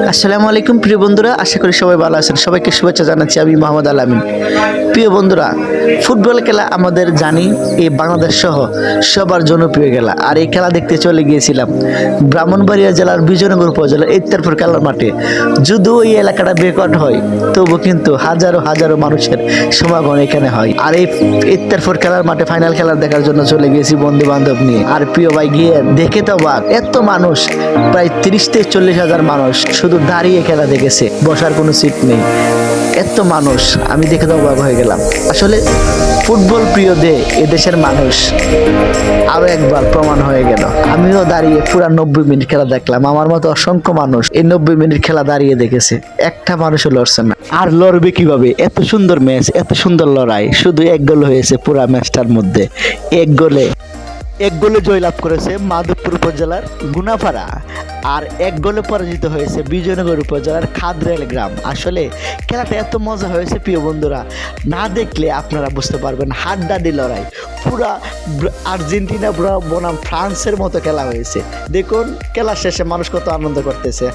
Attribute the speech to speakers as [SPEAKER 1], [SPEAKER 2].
[SPEAKER 1] আসসালামু আলাইকুম প্রিয় বন্ধুরা, আশা করি সবাই ভালো আছেন। সবাইকে শুভেচ্ছা জানাচ্ছি আমি মোহাম্মদ আল আমিন। প্রিয় বন্ধুরা, ফুটবল খেলা আমাদের জানি এই বাংলাদেশ সহ সবার জনপ্রিয় খেলা। আর এই খেলা দেখতে চলে গিয়েছিলাম ব্রাহ্মণবাড়িয়া জেলার বিজয়নগর উপজেলার ইত্তারপুর খেলার মাঠে। যদিও এই এলাকাটা বেকট হয়, তবু কিন্তু হাজারো হাজারো মানুষের সমাগম এখানে হয়। আর এই ইত্তারপুর খেলার মাঠে ফাইনাল খেলা দেখার জন্য চলে গিয়েছি বন্ধু বান্ধব নিয়ে। আর প্রিয় ভাই গিয়ে দেখে তো অবাক, এত মানুষ, প্রায় 30 থেকে 40 হাজার মানুষ শুধু দাঁড়িয়ে খেলা দেখেছে, বসার কোনো সিট নেই। এত মানুষ আমি দেখে তো অবাক হয়ে গেলাম। আসলে ফুটবল প্রিয় এদেশের মানুষ আরো একবার প্রমাণ হয়ে গেল। আমিও দাঁড়িয়ে পুরা 90 মিনিট খেলা দেখলাম। আমার মতো অসংখ্য মানুষ এই 90 মিনিট খেলা দাঁড়িয়ে দেখেছে, একটা মানুষও লড়ছে না। আর লড়বে কিভাবে? এত সুন্দর ম্যাচ, এত সুন্দর লড়াই, শুধু এক গোল হয়েছে পুরা ম্যাচটার মধ্যে। এক গোলে জয়লাভ করেছে মাধবপুর উপজেলার গুনাপাড়া, আর এক গোলে পরাজিত হয়েছে বিজয়নগর উপজেলার খাদরেল গ্রাম। আসলে খেলাটা এত মজা হয়েছে প্রিয় বন্ধুরা, না দেখলে আপনারা বুঝতে পারবেন। হাড্ডাহাড্ডি লড়াই, পুরা আর্জেন্টিনা বনাম ফ্রান্সের মতো খেলা হয়েছে। দেখুন খেলা শেষে মানুষ কত আনন্দ করতেছে।